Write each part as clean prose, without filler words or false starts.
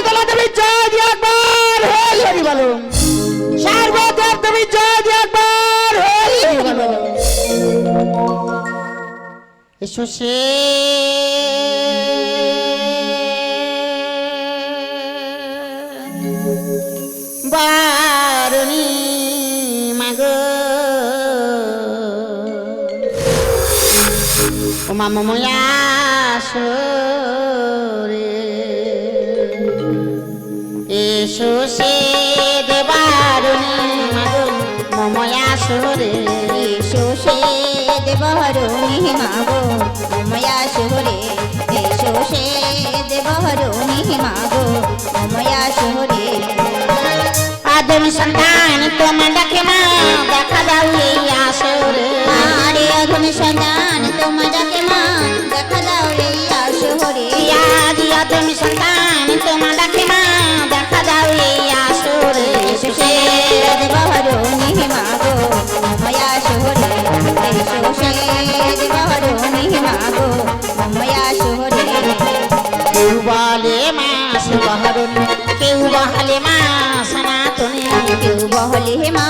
শীতলা দেবী জয় দিয়ে একবার হরি হরি বলো। সর্বদেব দেবী জয় দিয়ে একবার হরি হরি বলো। এসো সে বারুণী মাগো ও মামা ময়া সরে এসো সে দেবারুণী মাগো মময়া সরে এসো সে দেবহরণী মাগো মময়া শহরে এসো সে দেবহরণী মাগো মময়া শহরে আদম সন্তান তোমার ডাকে মা দেখা দাও এই আসরে আরে আগুন সন্তান তোমার ডাকে মা দেখা দাও এই শহরে আদি আদম সন্তান তোমার ডাকে মা দেখা দাও এই আসরে এসো সে দেবহরণী মাগো মময়া শহরে এসো সে দেবহরণী মাগো মময়া শহরে কেউ বলে মা সুবহরণী কেউ বলে মা সনাতনী কেউ বহলে হে মা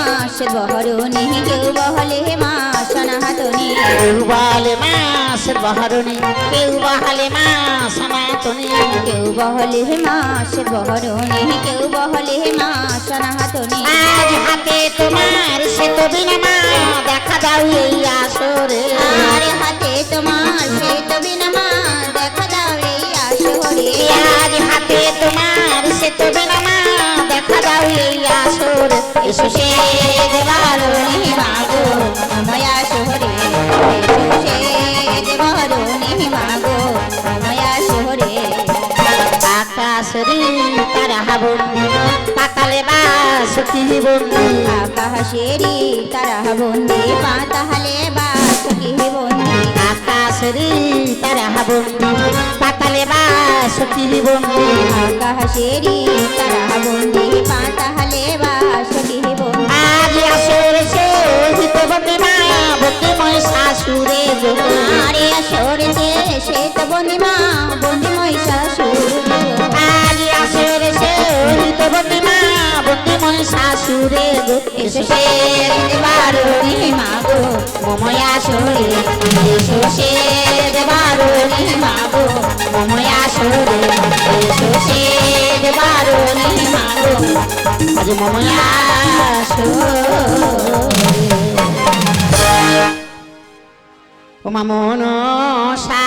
বহরণী কেউ বহলে হে মা সনাতনী কেউ বলে মা সুবহরণী কেউ বলে মা সনাতনী কেউ বহলে হে মা বহরণী কেউ বহলে হে মা সনাতনী আজ হাতে তোমার সে তো বিনা মা দেখা দাও এই আসরে আর হাতে তোমার সে তো বিনা মা দেখা দাও এই আসরে আজ হাতে তোমার সে তো বিনা মা দেখা দাও এই আসরে এসো সে দেবারুণী মাগো মময়া শহরে এসো সে দেবহরণী মাগো মময়া শহরে আকাশরি তারা বন্ধু পাতালে বাসতি বন্ধু আকাশেরি তারা বন্দি পাতালে বাসকি বন্দি আকাশরি তারা বন্ধু পাতালে বাসতি বন্ধু আকাশেরি তারা বন্দি পাতালে বাসকি বন্দি আজ আসর সে হিত বন্দি মা বন্দিময় শাশুরে আরে আসরেতে সে তো বন্দি মা বন্দিময় শাশুর আজ আসর সে হিত বন্দি মা বন্দিময় শাশুরে এসো সে দেবারুণী মাগো মময়া সরে এসো সে দেবারুণী মাগো মময়া সরে এসো সে দেবারুণী মাগো আজ মময়া সরে ও মা মনসা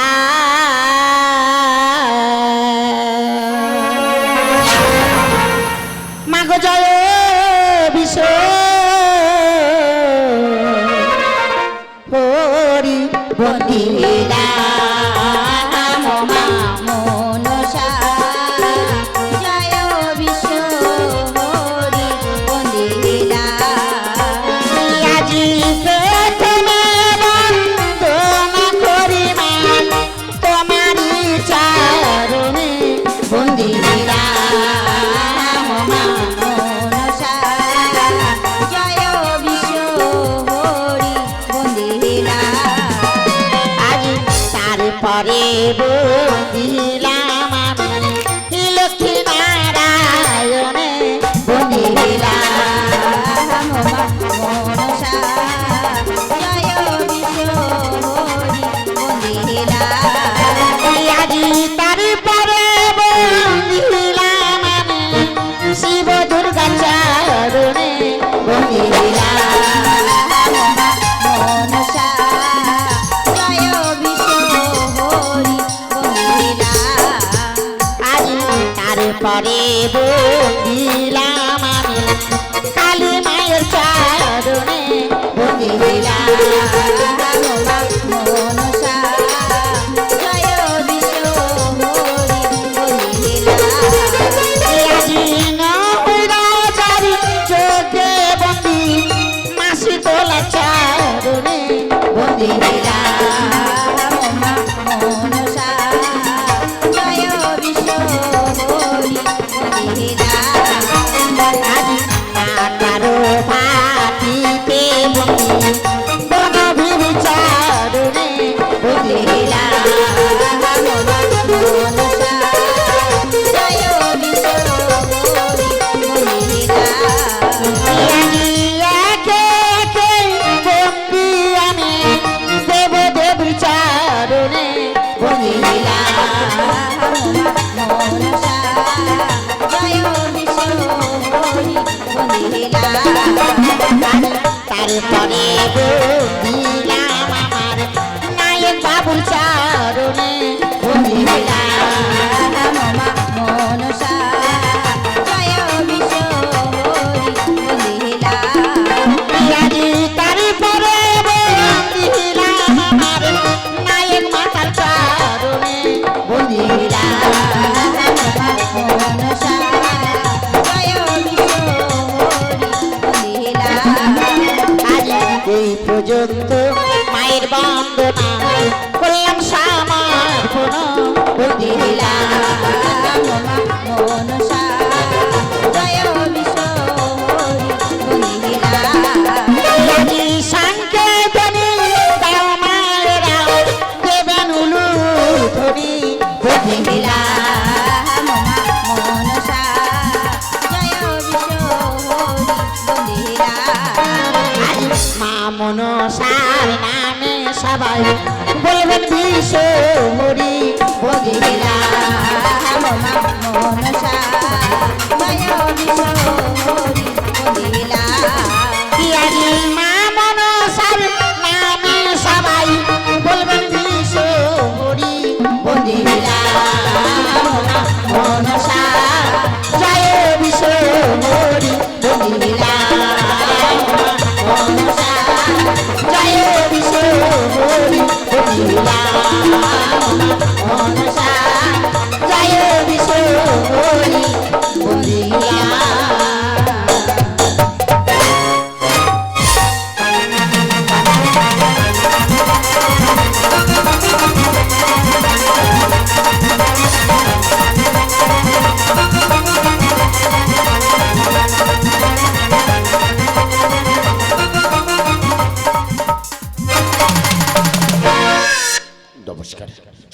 মাগো জয় বিশ্ব হরি বন্দিলা মনসা জয় বিশ্ব হরি বন্দিলা আজি প্রথমে বন্দনা করি মা তোমারি চরণে বন্দিলা মনসা জয় বিশ্ব হরি বন্দিলা আজ তারপরে বন্দিলাম আমি লক্ষ্মী নারায়ণে বন্দিলা মনসা জয় বিশ্ব হরি বন্দিলা আজি তারপরে বন্দিলাম আমি শিব দুর্গা চরণে বন্দিলা মনসা জয় বিশ্ব হরি বন্দিলা আজি তারপরে বন্দিলাম আমি কালী মায়ের চরণে বন্দিলা মনসা জয় বিশ্ব হরি বন্দিলা আজি নবরাচারি চোখে বন্দি মাসি তোলা চরণে বন্দিলা মনসা জয় বিশ্ব হরি বন্দিলা আজি কাকারো পাটিতে বন্দি বনভীর চরণে বন্দিলা মনসা জয় বিশ্ব তারপরে দিলাম আমার নায়ক বাবুর চরণে মনসা জয় বিশ্ব মহিলা তারপরে দিলাম আমার নায়ক মাতার চরণে মনসা জয় বিশ্ব মহিলা আজ এই পর্যন্ত মায়ের বন্দনা করলাম সমর্পণ মনসা জয় বিশ্ব মহিলা আজি সংকেতনে দাও মায়েরা দেবেন উলু ধরি মহিলা মনসা জয় বিশ্ব মহিলা আজ মা মনসার নামে সবাই বলবেন বিশ্ব হরি মহিলা মনসা জয় বিশ্ব মহিলা আজি মা মনসার নামে সবাই বলবেন বিশ্ব হরি মহিলা মনসা জয় বিশ্ব হরি মহিলা মনসা জয় বিশ্ব হরি মনসা জয় বিশ্ব হরি নমস্কার।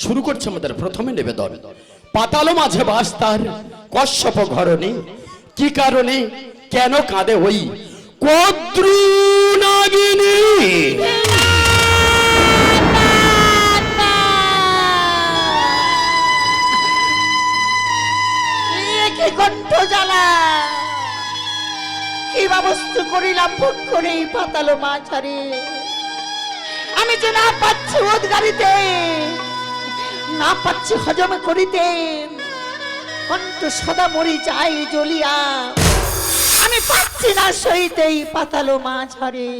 শুরু করছে আমাদের প্রথমে নিবেদন পাতালো মাঝে বাস তার কশ্যপ ঘরণে কি কারণে কেন কাঁদে ওই কদ্রু নাগিনী কি কণ্ঠ জ্বালা কি ব্যবস্থা করিলাম পক্ষরে পাতালো মাঝারে আমি যে না পাচ্ছি উদ্গারিতে না পাচ্ছি হজম করিতে কণ্ঠ সদা মরি চাই জ্বলিয়া আমি পাচ্ছি না সইতেই পাতালো মাঝারে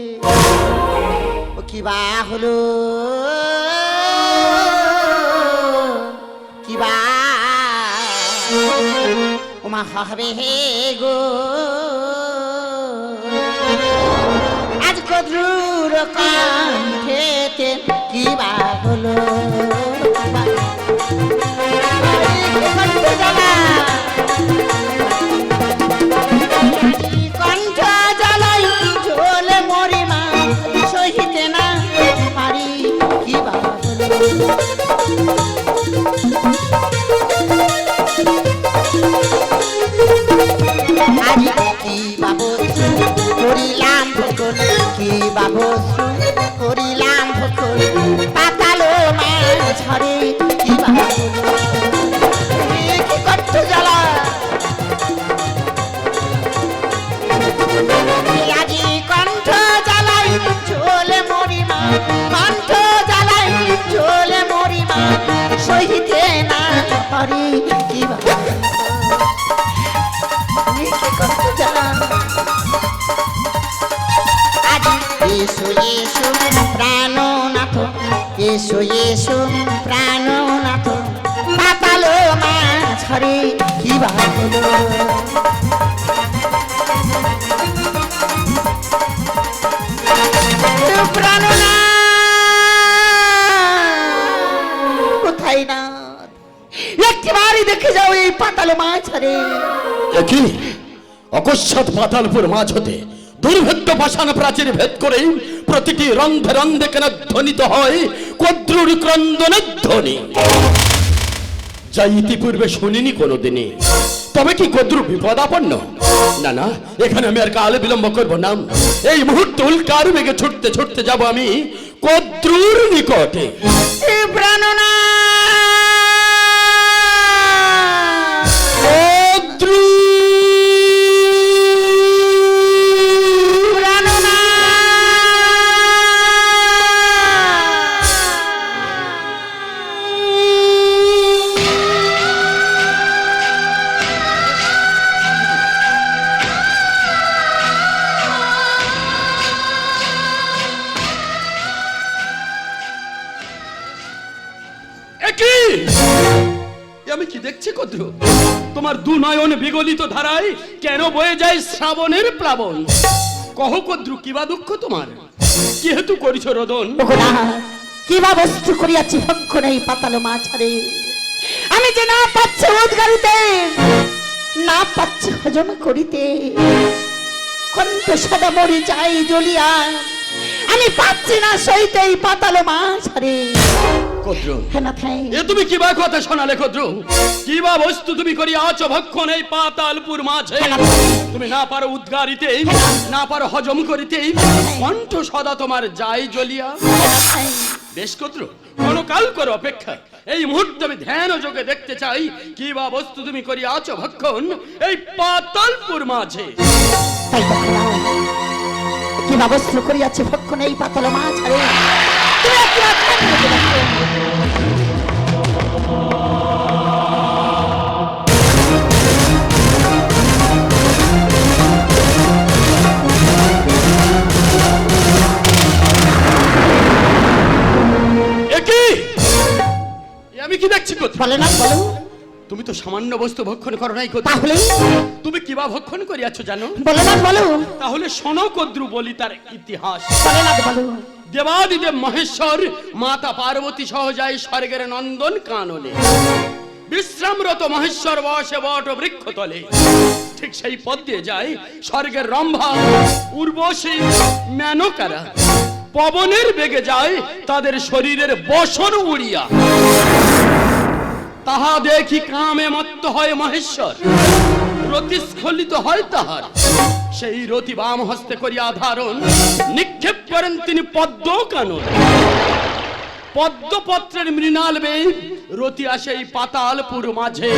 ও কি বা হলো কি বা ওমা হবে হে গো আজ কদ্রুর কণ্ঠেতে কি বা হলো কণ্ঠ জ্বালা কণ্ঠ জ্বালাই ঝোলে মরি মা সহিতে না পারি কি বা হলো আজ কি বাবু করিলাম ভুকুন কি বাবু করিলাম ভুকুন পাতালো মাঝারে কি বাবু কি কষ্ট জ্বালা আজি কণ্ঠ জ্বালাই ঝোলে মরিমা কণ্ঠ জ্বালাই ঝোলে মরিমা সহিতে না পারি কি বাবু কি কষ্ট জ্বালা এসো এসো প্রাণনাথ এসো এসো প্রাণনাথ পাতালো মাঝারে কি বা হলো প্রাণনাথ কোথায় না একবারই দেখে যাও এই পাতালো মাঝারে কি অকস্মাৎ পাতালপুর মাঝ হতে দুর্ভেদ্য পাষাণ প্রাচীর ভেদ করে প্রতিটি রন্ধে রন্ধে কেন ধ্বনিত হয় কদ্রুর ক্রন্দনের ধ্বনি, যা ইতিপূর্বে শুনিনি কোনোদিনই। তবে কি কদ্রু বিপদাপন্ন? না না, এখানে আমি আর কাল বিলম্ব করবো না। এই মুহূর্তে উল্কার বেগে ছুটতে ছুটতে যাব আমি কদ্রুর নিকটে। প্রাণনা আমি কি দেখছি কদ্রু? তোমার দু নয়ন বিগলিত ধারায় কেন বয়ে যায় শ্রাবণের প্লাবন? কহ কদ্রু, কিবা দুঃখ তোমার? কি হেতু করিছ রোদন? ওগো না, কিবা বস্তু করিয়াছি ভক্ষণ এই পাতাল মাছারে। আমি যে না পাচ্ছি উদ্গারিতে, না পাচ্ছি হজম করিতে, কণ্ঠ সদা মরে যাই জ্বলিয়া, আমি পাচ্ছি না সইতে এই পাতাল মাছারে। কদ্রু, হ্যাঁ না থাই, এ তুমি কিবা কথা শোনালে কদ্রু? কিবা বস্তু তুমি করিয়াছ ভক্ষণ এই পাতালপুর মাঝে? তুমি না পারো উদ্গারিতে, না পারো হজম করিতে, কণ্ঠ সদা তোমার যাই জ্বলিয়া। বেশ কদ্রু, ক্ষণকাল করো অপেক্ষা। এই মুহূর্তে আমি ধ্যান যোগে দেখতে চাই কিবা বস্তু তুমি করিয়াছ ভক্ষণ এই পাতালপুর মাঝে। তাই দেখো না, কিবা বস্তু করিয়াছি ভক্ষণ এই পাতাল মাছারে। তুমি একবার ধ্যান যোগে দেখো। আমি কি দেখছি কদ্রু? বলে না, বলো। তুমি তো সামান্য বস্তু ভক্ষণ করো নাই কদ্রু। তাহলে তুমি কিবা ভক্ষণ করিয়াছ জানো? বলে না, বলো। তাহলে শোনো কদ্রু, বলি তার ইতিহাস। বলে না, বলো। দেবাদিদেব মহেশ্বর মাতা পার্বতী সহ যায় স্বর্গের নন্দন কাননে। বিশ্রামরত মহেশ্বর বসে বট বৃক্ষ তলে। ঠিক সেই পথ দিয়ে যায় স্বর্গের রম্ভা, উর্বশী, মেনকারা। পবনের বেগে যায় তাদের শরীরের বসন উড়িয়া। তাহা দেখি কামে মত্ত হয় মহেশ্বর, রতিস্খলিত হয় তাহার। সেই রতি বাম হস্তে করিয়া ধারণ, নিক্ষেপ করেন তিনি পদ্ম কানন। পদ্মপত্রের মৃণাল বেয়ে রতি আসে এই পাতালপুর মাঝে।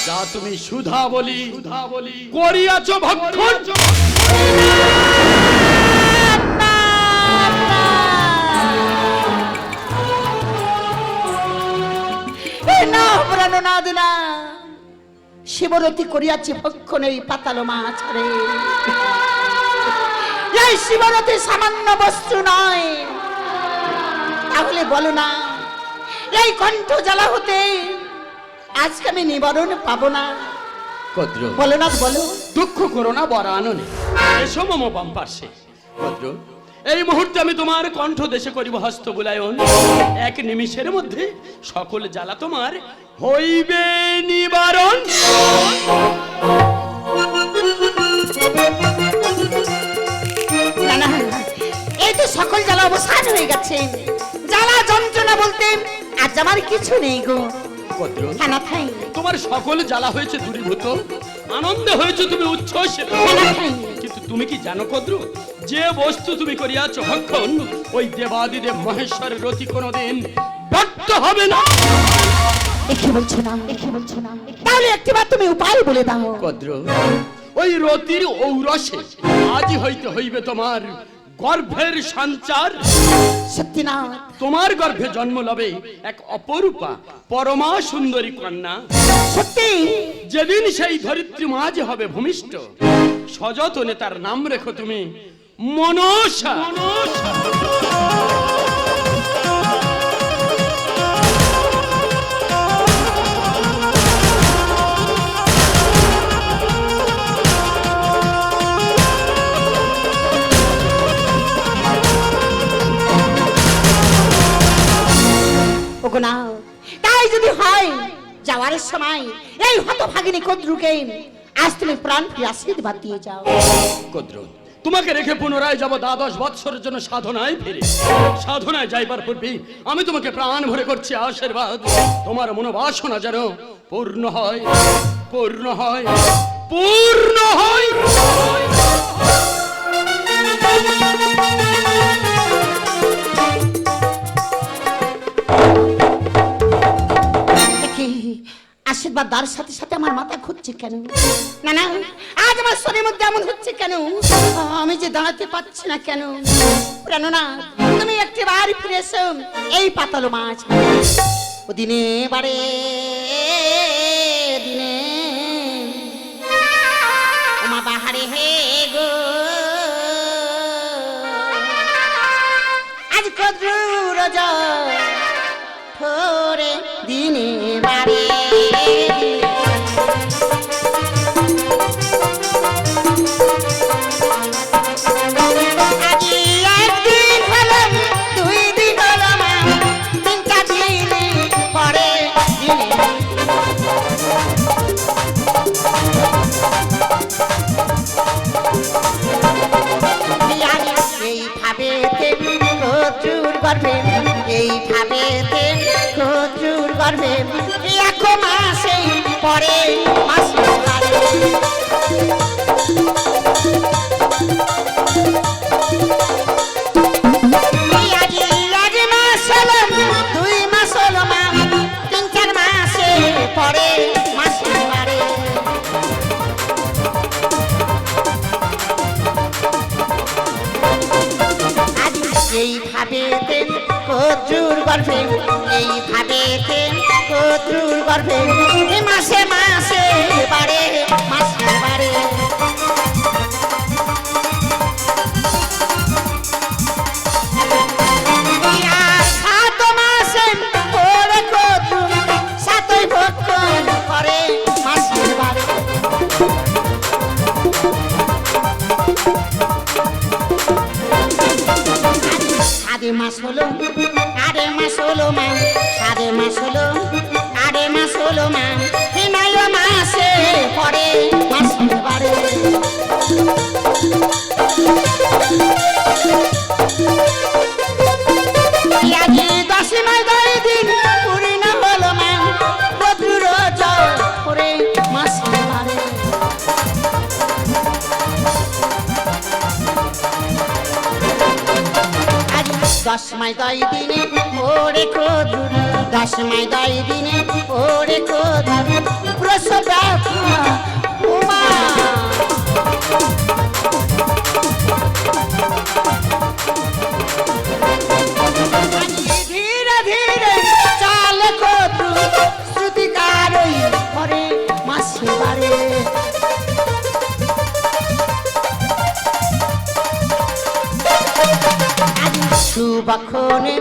যা তুমি সুধা বলি করিয়াছ ভক্ষণ। না প্রাণ না দিনা, শিবরতি করিয়াছি ভক্ষণ এই পাতাল মাছারে। এই শিবরতি সামান্য বস্তু নয়, তাহলে বলো না, এই কণ্ঠ জ্বালা হতে আজকে আমি নিবারণ পাবো না? কদ্র, বলো না, বলো। দুঃখ করো না বরাননে, এসো মম বাম পার্শ্বে। কদ্র, এই মুহূর্তে আমি তোমার কণ্ঠ দেশে করিব হস্ত বুলায়ন। এক নিমিষের মধ্যে সকল জ্বালা তোমার হইবে নিবারণ। না না, এই তো সকল জ্বালা অবসান হয়ে গেছে। জ্বালা যন্ত্রণা বলতে আজ আমার কিছু নেই গো। কদ্র, খানা খাই, তোমার সকল জ্বালা হয়েছে দূরীভূত, আনন্দে হয়েছে তুমি উচ্ছ্বসিত। খানা খাই। কিন্তু তুমি কি জানো কদ্র, যে বস্তু তুমি করিয়াছ ভক্ষণ ওই দেবাদিদেব মহেশ্বরের রতি কোনোদিন ব্যর্থ হবে না। দেখে বলছো না, দেখে বলছো না, তাহলে একটিবার তুমি উপায় বলে দাও। কদ্র, ওই রতির ঔরসে আজই হইতে হইবে তোমার গর্ভের সঞ্চার। সত্যি না, তোমার গর্ভে জন্ম লবে এক অপরূপা পরমা সুন্দরী কন্যা। সত্যি। যেদিন সেই ধরিত্রী মাঝ হবে ভূমিষ্ঠ, সযতনে তার নাম রেখো তুমি মনসা। ওগো না, তাই যদি হয় যাওয়ার সময় এই হতভাগিনী কদ্রুকে আজ তুমি প্রাণ প্রিয় আশীর্বাদ দিয়ে যাও। কদ্র, তোমাকে রেখে পুনরায় যাব দ্বাদশ বৎসরের জন্য সাধনায় ফিরে। সাধনায় যাইবার পূর্বে আমি তোমাকে প্রাণ ভরে করছি আশীর্বাদ, তোমার মনোবাসনা যেন পূর্ণ হয়, পূর্ণ হয়, পূর্ণ হয়। আশীর্বাদ দার সাথে সাথে আমার মাথা ঘুরছে কেন? না না, আজ আমার শরীরের মধ্যে এমন হচ্ছে কেন? আমি যে দাঁড়াতে পারছি না কেন? প্রাণনা, তুমি একটিবার ফিরে এসো এই পাতাল মাছ। ও দিনে বারে দিনে ওমা বাহারে হে গো, আজ কদ্রু রোজা থোরে দিনে এইভাবে প্রচুর গর্ভে এক মাসে পরে মাসে বাড়ে। এক মাস হলো, 2 মাস হলো মা, 3-4 মাসে পরে মাসে বাড়ে। এইভাবে প্রচুর গর্ভে, এইভাবে প্রচুর গর্ভে মাসে মাসে বাড়ে মাসে বাড়ে। আর 7 মাসে পরে কদ্রু, 7ই ভক্ষণ করে মাসে বাড়ে। সাড়ে মাস হলো, 8 মাস হলো মা, 7 মাস হলো, 8 মাস হলো মা, 9 মাসে পরে মাসে বাড়ে। আজ 10 মাস 10 দিন পূর্ণ হলো মা, প্রচুর জল করে মাসে বাড়ে। 10 মাস 10 দিনে ওরে কদ্রু, 10 মাস 10 দিনে ওরে কদ্রু প্রসব উমা। ধীরে ধীরে চাল কদ্রু শ্রুতিকারই পরে মাসে বাড়ে। সুবক্ষণে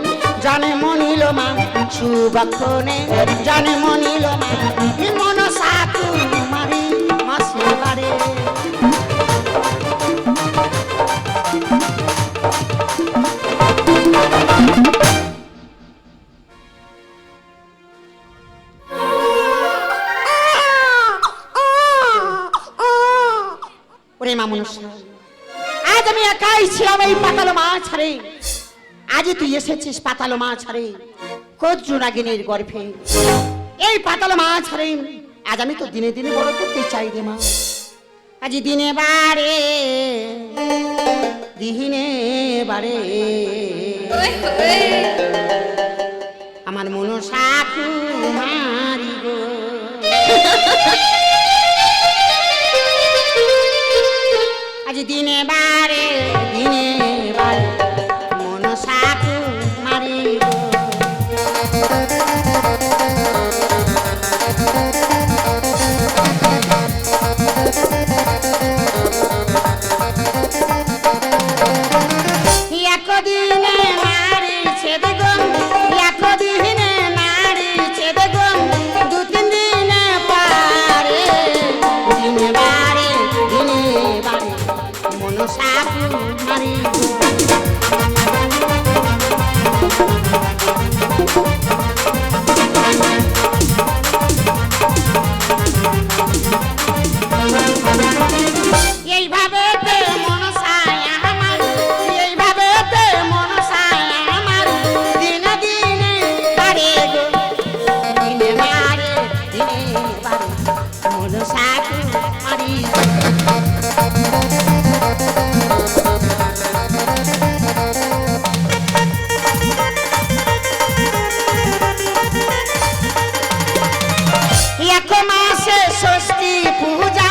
জানে মনিল মা, সুবক্ষণে জানে মনিল মা, মনসা কুমারী মাসে বাড়ে। ওরে মা মনসা, আজ আমি একাই ছিলাম এই পাতাল মাছ রে, আজ তুই এসেছিস পাতাল মাছ রে কদ্রু নাগিনীর গর্ভে। এই পাতাল মাছ রে আজ আমি তো দিনে দিনে বড় করতে চাই রে মা। আজ দিনে বারে দিনে বারে আমার মনসা কুমারী গো। আজ দিনে বারে মনসা কুমারী গো। একদিনে নারী ছেদ গো, একদিনে নারী ছেদ গো, 2-3 দিনে পারে দিনে বারে মনসা কুমারী গো। এইভাবে মনসায় আমার, এইভাবে মনসায় আমার দিনে দিনে বাড়ে গো, দিনে বাড়ে মনসা কুমারী গো। এক মাসে ষষ্ঠী পূজা,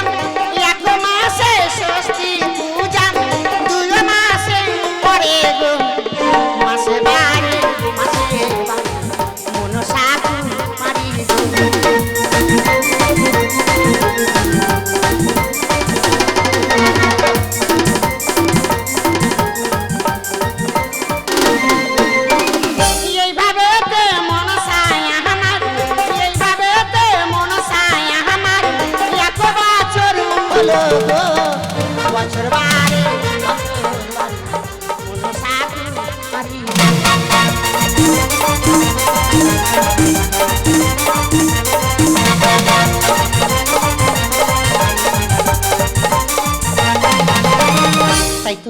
এক মাসে ষষ্ঠী পূজা, 2 মাসে পরে গো মাসে বাড়ে মনসা কুমারী গো। এইভাবে মনসায় আমার, এইভাবে মনসায় আমার 1 বছর হলো গো, বছর বারে মনসা কুমারী। তাই তো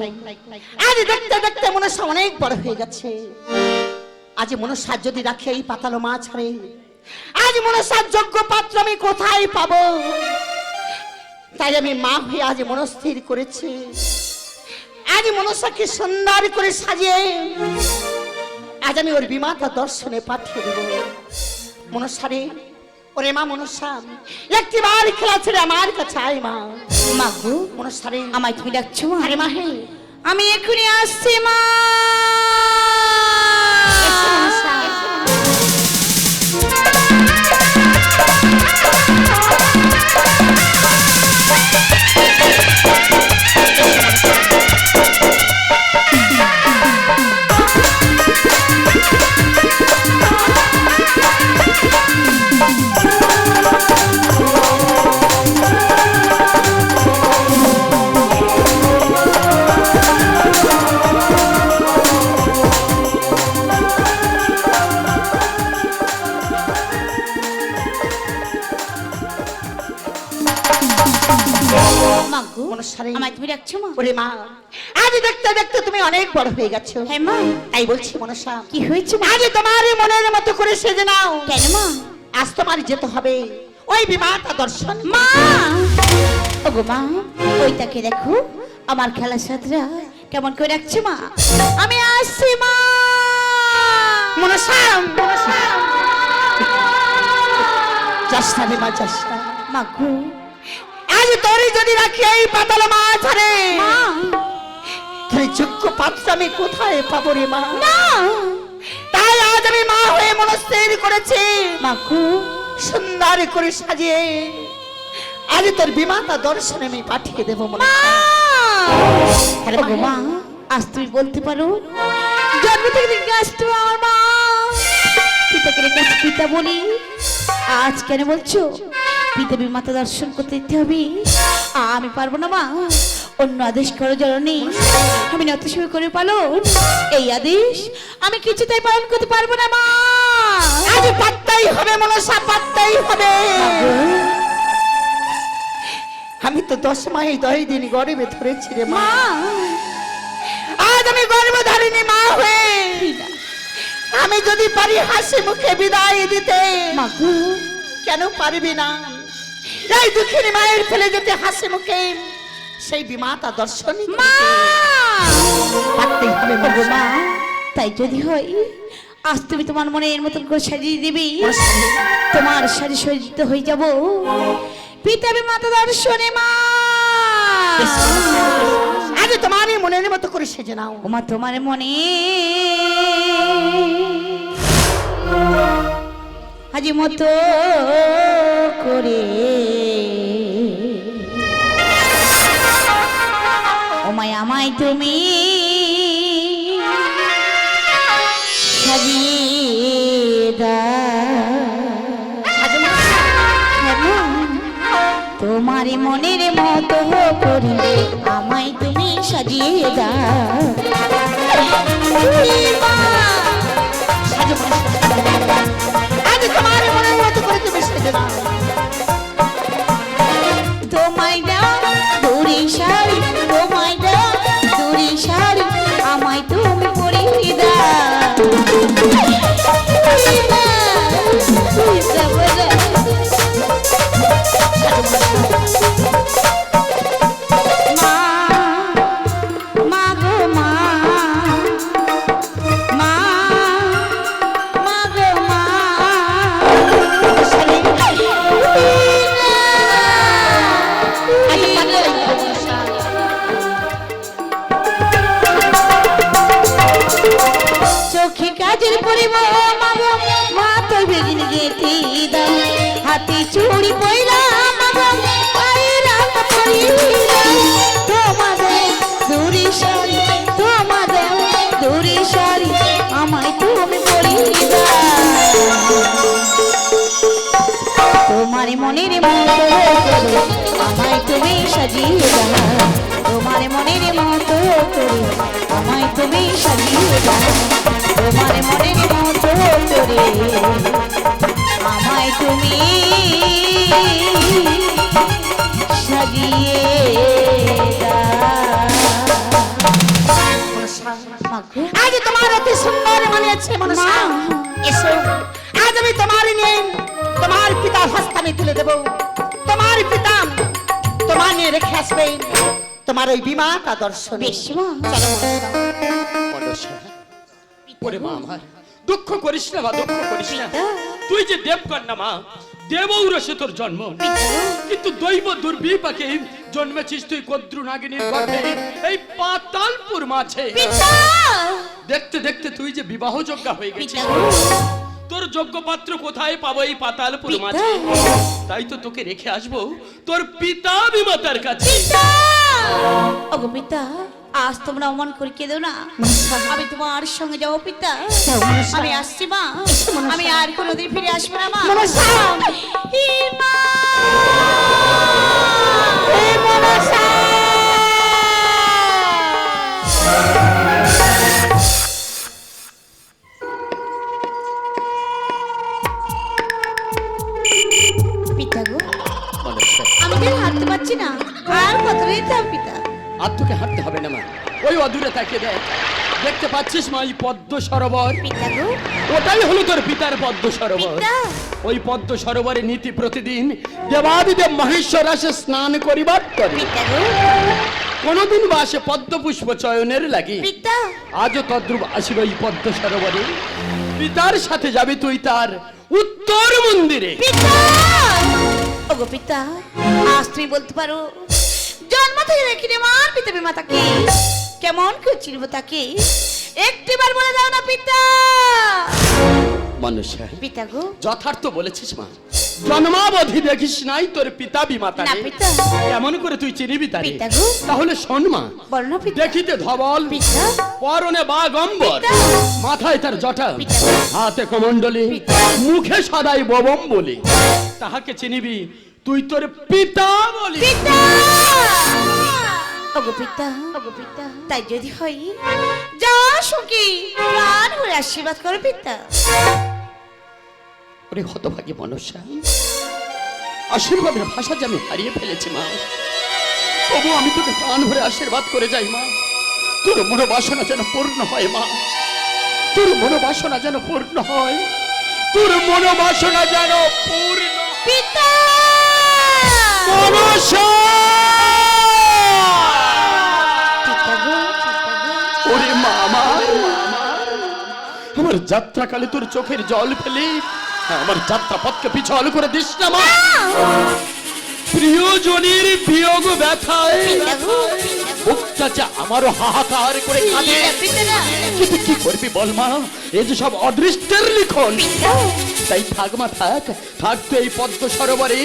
আজ দেখতে দেখতে মনসা অনেক বড় হয়ে গেছে। আজ মনসার যদি রাখে এই পাতালো মা ছাড়ে, আজ মনসার যোগ্য পাত্র আমি কোথায় পাবো? তাই আমি মা হয়ে আজ মনস্থির করেছি, আজ মনসাকে সুন্দর করে সাজিয়ে আজ আমি ওর বিমাতা দর্শনে পাঠিয়ে দেব। মনসারে, ওরে মা মনসা, একটি বার খেলা ছেড়ে আমার কাছে আয় মা। মা গো, মনসারে, আমায় তুমি ডাকছো? আরে মা হে, আমি এক্ষুনি আসছি মা। এসো মনসা। মা গো, মনসারে, আমায় তুমি ডাকছো মা? ওরে মা, আজ দেখতে দেখতে তুমি অনেক বড় হয়ে গেছো। হ্যাঁ মা। তাই বলছি মনসা, কি হয়েছে মা? আজ তোমার মনের মতো করে সেজে নাও। কেন মা? আজ তোমার যেতে হবে ওই বিমাতা দর্শন। মা, ওগো মা, ওইটাকে দেখো, আমার খেলার সাথীরা কেমন করে রাখছে মা। আমি আসছি মা। মনসা, মনসা, চেষ্টা রে মা, চেষ্টা। মা গো, আজ তোরই যদি রাখি এই পাতাল মা ছাড়ে, মা, তাই যোগ্য পাত্র আমি কোথায় পাবো রে মা? না, তাই আজ আমি মা হয়ে মনস্থির করেছি, মা গো, সুন্দর করে সাজিয়ে আজ তোর বিমাতা দর্শনে আমি পাঠিয়ে দেবো মা। মনসা। আরে ওগো মা, আজ তুমি বলতে পারো জন্ম থেকে দেখে আসতো আমার মা। পিতাকে রেখে পিতা বলি, আজ কেন বলছো পিতা বিমাতা দর্শন করতে দিতে হবে? আমি পারবো না মা, অন্য আদেশ করো জননী। আমি নত শুরু করে পালন, এই আদেশ আমি কিছুতেই পালন করতে পারবো না মা। আজ পাত্তাই হবে মনসা, পাত্তাই হবে। আমি তো 10 মাস 10 দিন গর্ভে ধরেছি রে মা। মা, আজ আমি গর্ভধারিণী মা হয়ে আমি যদি পারি হাসি মুখে বিদায় দিতে, মা গো, কেন পারবি না? এই দুঃখিনী মায়ের ফেলে যেতে হাসি মুখে সেই বিমাতা দর্শন মা, পারতেই হবে ওগো মা। মা, তাই যদি হয় আজ তুমি তোমার মনে এর মতন করে সাজিয়ে দিবি, তোমার সারি সজ্জিত হয়ে যাব পিতাবি মাতা দর্শনে মা। আজ তোমার মনের মতো করে সেজে নাও। ওমা তোমার মনে আজ মতো করে ওমায় আমায় তুমি সাজিয়ে দাও। তোমার মনের মতো করে আমায় তুমি সাজিয়ে দাও। আজ তোমার মনের মতো করে তুমি সেজে নাও। তোমায় দাও দড়ি শাড়ি, তোমায় দাও দড়ি শাড়ি, আমায় তুমি পরিয়ে দাও। মা, মা গো মা, মা, মা গো মা। চোখে কাজের পরিব মাগো, মা তো বেগিন গেতি দাও। হাতে চুড়ি পয়লা মাগো, পায়ে রাখা পরিয়ে দাও। তোমাদের দূরে শাড়ি, তোমাদের দূরে শাড়ি, আমায় তুমি পরিয়ে দাও। তোমার মনের মতো করে আমায় তুমি সাজিয়ে দাও। তোমার মনের মতো করে আমায় তুমি সাজিয়ে দাও। তোমার মনের মতো করে আমায় তুমি সাজিয়ে দাও। আজ তোমার অতি সুন্দর মনে আছে মনসা। রেখে আসবেন তোমার ওই বিমাতা দর্শন। বেশ মা। চলো মনসা। মনসা, ওরে মা আমার, দুঃখ করিস না মা, দুঃখ করিস না। পিতা। তুই যে দেবকন্যা মা, দেবৌরসে তোর জন্ম, কিন্তু দৈব দুর্বিপাকে জন্মেছিস তুই কদ্রু নাগিনীর গর্ভে এই পাতালপুর মাঝে। পিতা। দেখতে দেখতে তুই যে বিবাহযোগ্য হয়ে গেছিস, পিতা। তোর যোগ্য পাত্র কোথায় পাবো এই পাতালপুর পিতা। মাঝে? তাই তো তোকে রেখে আসবো তোর পিতা বিমাতার কাছে। পিতা। ওগো পিতা, আজ তোমরা অমন করে কেঁদো না। আমি তোমার সঙ্গে যাবো পিতা। আমি আসছি মা, আমি আর কোনোদিন ফিরে আসবো না মা। মনসা। হে মা। হে মনসা। পিতা গো, মনসা, আমি তো হাঁটতে পারছি না, আর কত দিতে হবে পিতা? আর তোকে হাঁটতে হবে না মা, ওই অদূরে তাকে দেখ, দেখতে পাচ্ছিস মা এই পদ্ম সরোবর? পিতা গো। ওটাই হলো তোর পিতার পদ্ম সরোবর। পিতা। ওই পদ্ম সরোবরে নীতি প্রতিদিন দেবাদিদেব মহেশ্বর আসে স্নান করিবার করে। পিতা গো। কোনদিন বা আসে পদ্ম পুষ্প চয়নের লাগি, পিতা। আজও তদ্রুপ আসিল এই পদ্ম সরোবরে। পিতার সাথে যাবি তুই তার উত্তর মন্দিরে। পিতা। ওগো পিতা, আজ তুমি বলতে পারো জন্ম থেকে দেখিনি আমার পিতা বিমাতাকে, কেমন করে চিনব তাকে? একটিবার বলে দাও না পিতা। মনসা, পিতা গো। যথার্থ বলেছিস মা, জন্মাবধি দেখিস নাই তোর পিতা বিমাতা। না পিতা। এমন করে তুই চিনিবি তারে? পিতা গো। তাহলে শোন মা, বলো না পিতা। দেখিতে ধবল, পিতা। পরনে বাগম্বর, পিতা। মাথায় তার জটা, পিতা। হাতে কমণ্ডলী, পিতা। মুখে সদাই ববম বলি, তাহাকে চিনিবি তুই তোর পিতা বলি। পিতা। ওগো পিতা, ওগো পিতা, তাই যদি হয় যা সখী প্রাণ ভরে আশীর্বাদ করো পিতা। ওরে হতভাগী মনসা, আশীর্বাদের ভাষা যে আমি হারিয়ে ফেলেছি মা, তবু আমি তোকে প্রাণ ভরে আশীর্বাদ করে যাই মা, তোর মনোবাসনা যেন পূর্ণ হয় মা, তোর মনোবাসনা যেন পূর্ণ হয়, তোর মনোবাসনা যেন পূর্ণ। পিতা। মনসা! পিতা গো, পিতা গো। ওরে মামা, আমার যাত্রাকালে তোর চোখের জল ফেলে আমার যাত্রা পথকে পিছল করে দিস না মা। প্রিয়জনের বিয়োগ ব্যথায় পিতা গো, পিতা গো। বুকটা যে আমারও হাহাকার করে কাঁদে। পিতা না। কিন্তু কি করবি বল মা, এই যে সব অদৃষ্টের লিখন। পিতা। তাই থাক মা, থাক, থাক তো এই পদ্ম সরোবরে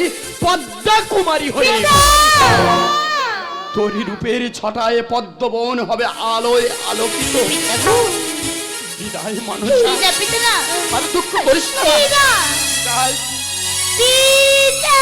পদ্মা কুমারী হয়ে। তোরই রূপের ছটায় পদ্মবন হবে আলোয় আলোকিত। পিতা গো। বিদায় মানুষ, পিতা, পিতা না। আর দুঃখ করিস না। পিতা। যাই। পিতা।